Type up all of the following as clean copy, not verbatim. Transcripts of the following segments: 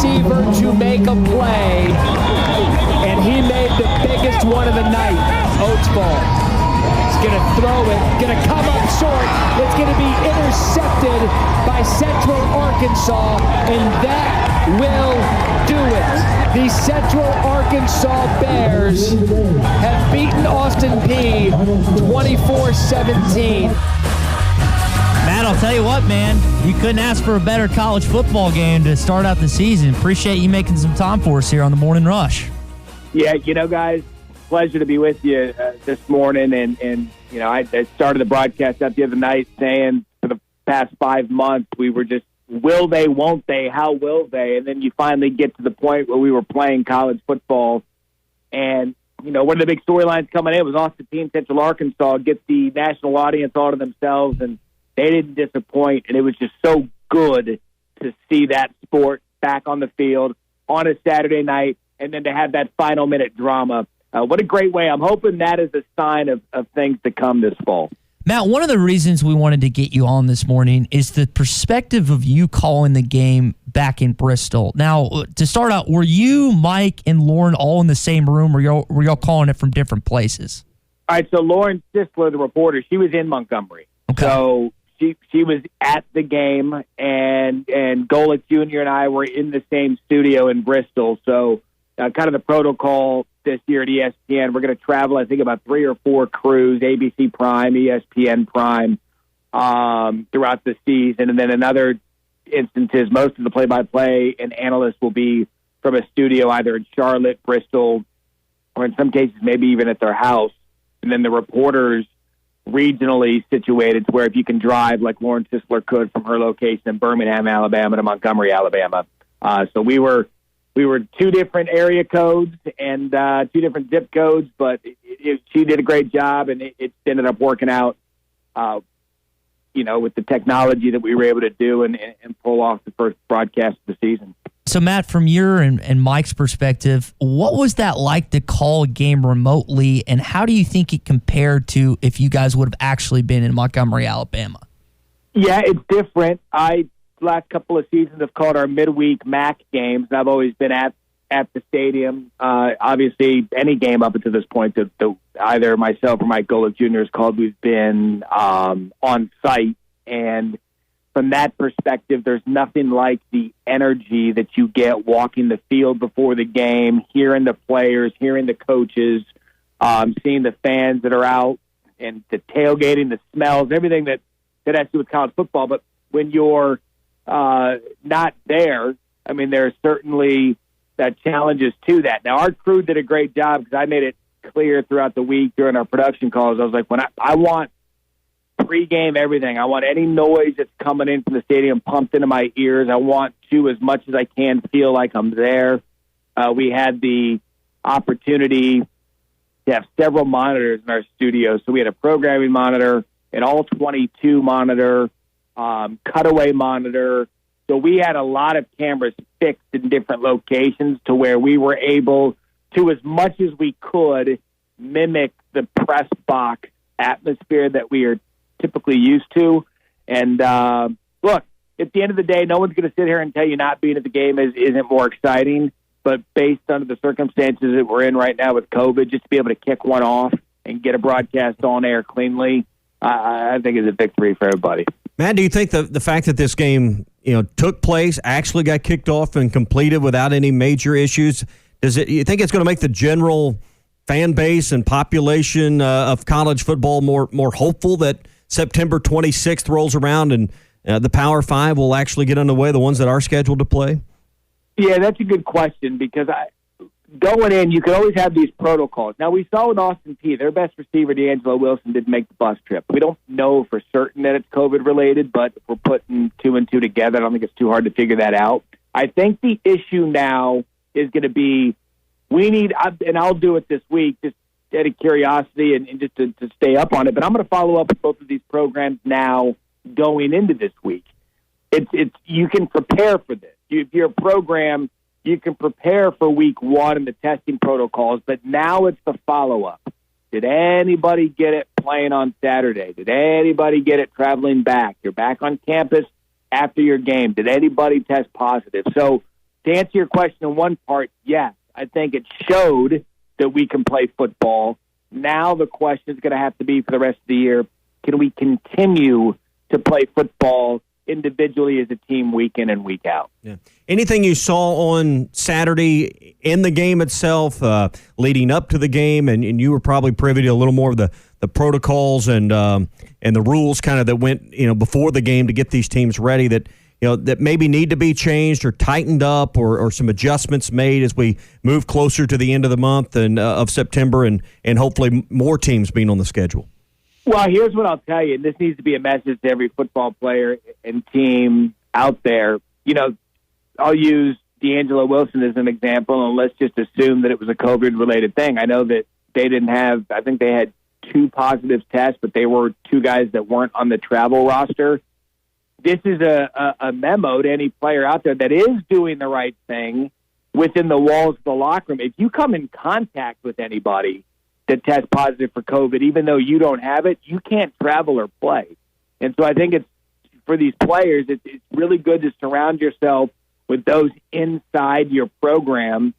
receiver to make a play, and he made the biggest one of the night. Oates ball. He's going to throw it, going to come up short. It's going to be intercepted by Central Arkansas, and that will do it. The Central Arkansas Bears have beaten Austin Peay 24-17. Matt, I'll tell you what, man. You couldn't ask for a better college football game to start out the season. Appreciate you making some time for us here on the Morning Rush. Yeah, guys, pleasure to be with you this morning. And I started the broadcast up the other night saying for the past 5 months we were just, will they, won't they, how will they? And then you finally get to the point where we were playing college football. And, one of the big storylines coming in was Austin Peay and Central Arkansas get the national audience all to themselves, and they didn't disappoint. And it was just so good to see that sport back on the field on a Saturday night, and then to have that final minute drama. What a great way. I'm hoping that is a sign of things to come this fall. Matt, one of the reasons we wanted to get you on this morning is the perspective of you calling the game back in Bristol. Now, to start out, were you, Mike, and Lauren all in the same room, or were y'all calling it from different places? All right, so Lauren Sisler, the reporter, she was in Montgomery. Okay. So she was at the game, and Golick Jr. and I were in the same studio in Bristol. So kind of the protocol this year at ESPN, we're going to travel, I think, about 3 or 4 crews, ABC Prime, ESPN Prime, throughout the season. And then in other instances, most of the play-by-play and analysts will be from a studio either in Charlotte, Bristol, or in some cases maybe even at their house. And then the reporters regionally situated to where if you can drive like Lauren Sisler could from her location in Birmingham, Alabama to Montgomery, Alabama. So we were 2 different area codes and 2 different zip codes, but she did a great job, and it ended up working out, with the technology that we were able to do and pull off the first broadcast of the season. So, Matt, from your and Mike's perspective, what was that like to call a game remotely, and how do you think it compared to if you guys would have actually been in Montgomery, Alabama? Yeah, it's different. Last couple of seasons have called our midweek MAC games, and I've always been at the stadium. Obviously, any game up until this point that either myself or Mike Golick Jr. has called, we've been on site. And from that perspective, there's nothing like the energy that you get walking the field before the game, hearing the players, hearing the coaches, seeing the fans that are out, and the tailgating, the smells, everything that has to do with college football. But when you're not there, I mean, there are certainly challenges to that. Now, our crew did a great job because I made it clear throughout the week during our production calls. I was like, when I want pregame everything. I want any noise that's coming in from the stadium pumped into my ears. I want to, as much as I can, feel like I'm there. We had the opportunity to have several monitors in our studio. So we had a programming monitor, an all-22 monitor, cutaway monitor. So we had a lot of cameras fixed in different locations to where we were able to, as much as we could, mimic the press box atmosphere that we are typically used to. And look, at the end of the day, no one's going to sit here and tell you not being at the game isn't more exciting. But based on the circumstances that we're in right now with COVID, just to be able to kick one off and get a broadcast on air cleanly, I think is a victory for everybody. Matt, do you think the fact that this game took place, actually got kicked off and completed without any major issues, you think it's going to make the general fan base and population of college football more hopeful that September 26th rolls around and the Power Five will actually get underway, the ones that are scheduled to play? Yeah, that's a good question because going in, you can always have these protocols. Now, we saw with Austin Peay, their best receiver, D'Angelo Wilson, didn't make the bus trip. We don't know for certain that it's COVID-related, but if we're putting 2 and 2 together, I don't think it's too hard to figure that out. I think the issue now is going to be we need, and I'll do it this week, just out of curiosity and just to stay up on it, but I'm going to follow up with both of these programs now going into this week. It's you can prepare for this. If you're a program, you can prepare for week 1 and the testing protocols, but now it's the follow-up. Did anybody get it playing on Saturday? Did anybody get it traveling back? You're back on campus after your game. Did anybody test positive? So to answer your question in one part, yes. I think it showed that we can play football. Now the question is going to have to be for the rest of the year, can we continue to play football individually as a team week in and week out? Yeah. Anything you saw on Saturday in the game itself, leading up to the game, and you were probably privy to a little more of the protocols and the rules kind of that went before the game to get these teams ready that that maybe need to be changed or tightened up or some adjustments made as we move closer to the end of the month and of September and hopefully more teams being on the schedule? Well, here's what I'll tell you. This needs to be a message to every football player and team out there. I'll use D'Angelo Wilson as an example, and let's just assume that it was a COVID-related thing. I know that they didn't have, I think they had 2 positive tests, but they were 2 guys that weren't on the travel roster. This is a memo to any player out there that is doing the right thing within the walls of the locker room. If you come in contact with anybody that tests positive for COVID, even though you don't have it, you can't travel or play. And so I think it's for these players, it's really good to surround yourself with those inside your program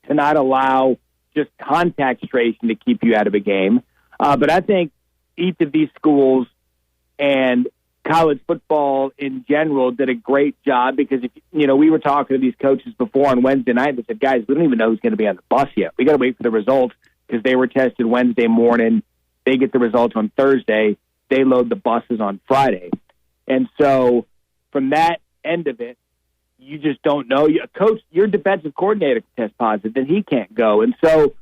to not allow just contact tracing to keep you out of a game. But I think each of these schools and college football in general did a great job because, we were talking to these coaches before on Wednesday night and they said, guys, we don't even know who's going to be on the bus yet. We got to wait for the results because they were tested Wednesday morning. They get the results on Thursday. They load the buses on Friday. And so from that end of it, you just don't know. Coach, your defensive coordinator can test positive, then he can't go. And so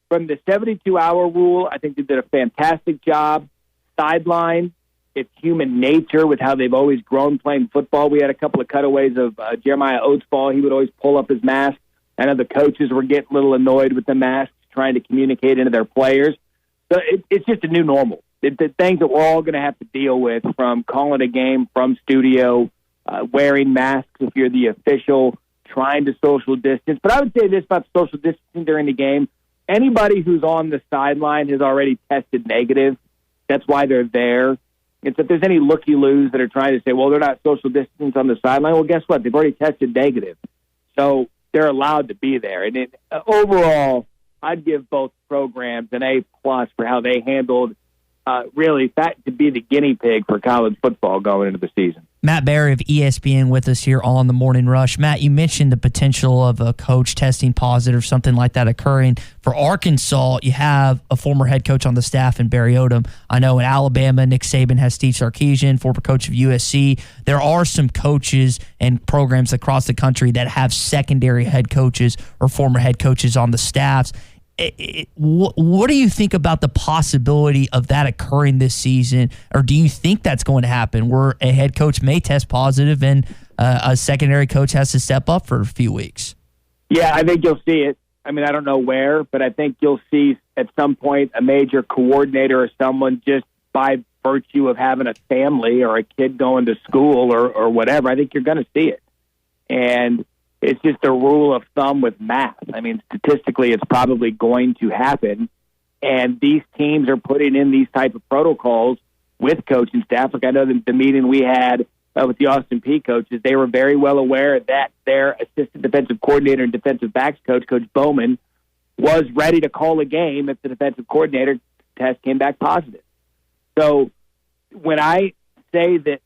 from the 72-hour rule, I think they did a fantastic job. Sideline, it's human nature with how they've always grown playing football. We had a couple of cutaways of Jeremiah Oates' ball. He would always pull up his mask. I know the coaches were getting a little annoyed with the masks, trying to communicate into their players. So it's just a new normal. The things that we're all going to have to deal with, from calling a game from studio, wearing masks if you're the official, trying to social distance. But I would say this about social distancing during the game. Anybody who's on the sideline has already tested negative. That's why they're there. And so if there's any looky-loos that are trying to say, well, they're not social distancing on the sideline, well, guess what? They've already tested negative. So they're allowed to be there. And overall, I'd give both programs an A+ for how they handled really that to be the guinea pig for college football going into the season. Matt Barrie of ESPN with us here on the Morning Rush. Matt, you mentioned the potential of a coach testing positive, something like that occurring. For Arkansas, you have a former head coach on the staff in Barry Odom. I know in Alabama, Nick Saban has Steve Sarkisian, former coach of USC. There are some coaches and programs across the country that have secondary head coaches or former head coaches on the staffs. What do you think about the possibility of that occurring this season, or do you think that's going to happen where a head coach may test positive and a secondary coach has to step up for a few weeks? Yeah, I think you'll see it. I mean, I don't know where, but I think you'll see at some point a major coordinator or someone just by virtue of having a family or a kid going to school or whatever. I think you're going to see it. And it's just a rule of thumb with math. I mean, statistically, it's probably going to happen. And these teams are putting in these type of protocols with coaching staff. Like I know the meeting we had with the Austin Peay coaches, they were very well aware that their assistant defensive coordinator and defensive backs coach, Coach Bowman, was ready to call a game if the defensive coordinator test came back positive. So when I say that,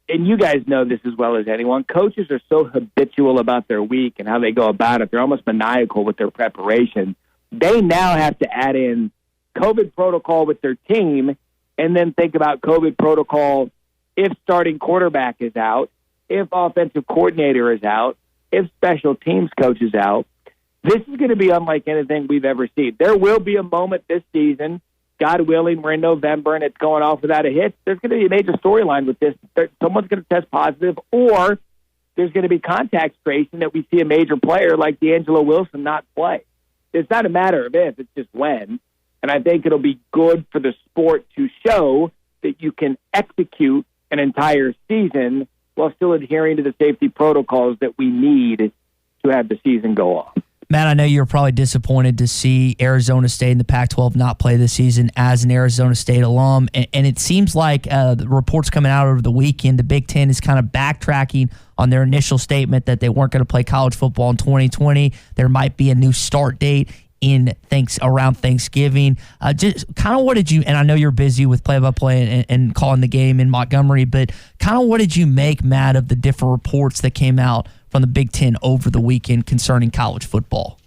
and you guys know this as well as anyone, coaches are so habitual about their week and how they go about it. They're almost maniacal with their preparation. They now have to add in COVID protocol with their team and then think about COVID protocol if starting quarterback is out, if offensive coordinator is out, if special teams coach is out. This is going to be unlike anything we've ever seen. There will be a moment this season, God willing, we're in November and it's going off without a hitch. There's going to be a major storyline with this. Someone's going to test positive, or there's going to be contact tracing that we see a major player like D'Angelo Wilson not play. It's not a matter of if, it's just when. And I think it'll be good for the sport to show that you can execute an entire season while still adhering to the safety protocols that we need to have the season go on. Matt, I know you're probably disappointed to see Arizona State in the Pac-12 not play this season as an Arizona State alum, and it seems like the reports coming out over the weekend, the Big Ten is kind of backtracking on their initial statement that they weren't going to play college football in 2020. There might be a new start date around Thanksgiving. Just kind of what did you, and I know you're busy with play-by-play and calling the game in Montgomery, but kind of what did you make, Matt, of the different reports that came out from the Big Ten over the weekend concerning college football?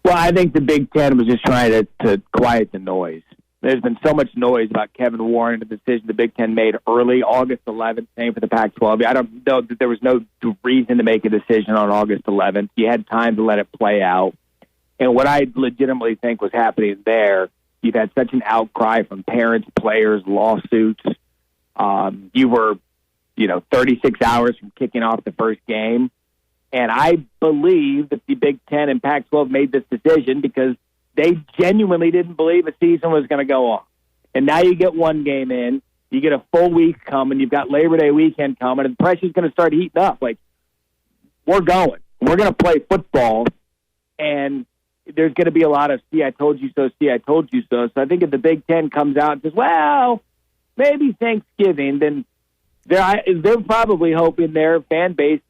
Well, I think the Big Ten was just trying to quiet the noise. There's been so much noise about Kevin Warren and the decision the Big Ten made early, August 11th, same for the Pac-12. I don't know that there was no reason to make a decision on August 11th. You had time to let it play out. And what I legitimately think was happening there, you've had such an outcry from parents, players, lawsuits. You were, 36 hours from kicking off the first game. And I believe that the Big Ten and Pac-12 made this decision because they genuinely didn't believe a season was going to go on. And now you get one game in, you get a full week coming, you've got Labor Day weekend coming, and the pressure's going to start heating up. Like, we're going. We're going to play football, and there's going to be a lot of, see, I told you so, see, I told you so. So I think if the Big Ten comes out and says, well, maybe Thanksgiving, then they're probably hoping their fan base,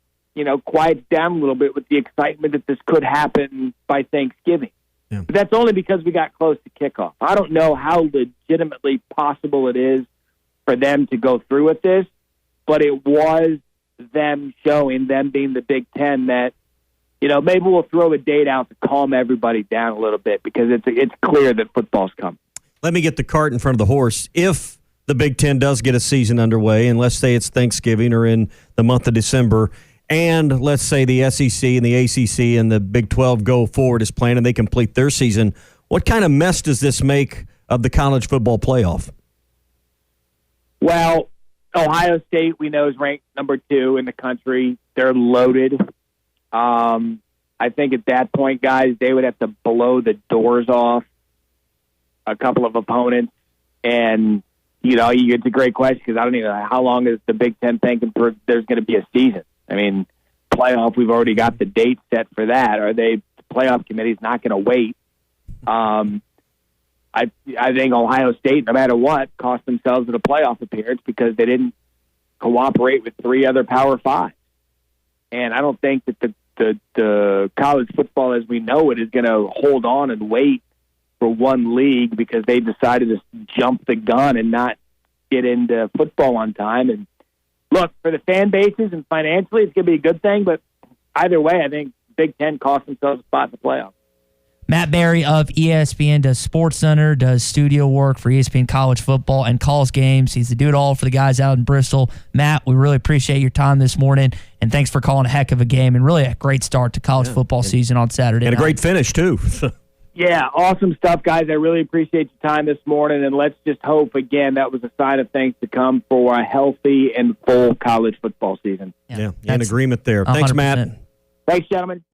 quiets down a little bit with the excitement that this could happen by Thanksgiving. Yeah. But that's only because we got close to kickoff. I don't know how legitimately possible it is for them to go through with this, but it was them showing, them being the Big Ten, that, maybe we'll throw a date out to calm everybody down a little bit because it's clear that football's coming. Let me get the cart in front of the horse. If the Big Ten does get a season underway, and let's say it's Thanksgiving or in the month of December, and let's say the SEC and the ACC and the Big 12 go forward as planned and they complete their season, what kind of mess does this make of the college football playoff? Well, Ohio State, we know, is ranked number 2 in the country. They're loaded. I think at that point, guys, they would have to blow the doors off a couple of opponents. And, it's a great question because I don't even know how long is the Big Ten thinking there's going to be a season. I mean, playoff, we've already got the date set for that. The playoff committee's not going to wait. I think Ohio State, no matter what, cost themselves a playoff appearance because they didn't cooperate with 3 other Power 5. And I don't think that the college football as we know it is going to hold on and wait for one league because they decided to jump the gun and not get into football on time. And look, for the fan bases and financially, it's going to be a good thing. But either way, I think Big Ten cost themselves a spot in the playoffs. Matt Barrie of ESPN does SportsCenter, does studio work for ESPN College Football, and calls games. He's the do-it-all for the guys out in Bristol. Matt, we really appreciate your time this morning, and thanks for calling a heck of a game and really a great start to college football season on Saturday and night. A great finish, too. Yeah, awesome stuff, guys. I really appreciate your time this morning, and let's just hope, again, that was a sign of things to come for a healthy and full college football season. Yeah, in agreement there. Thanks, 100%. Matt. Thanks, gentlemen.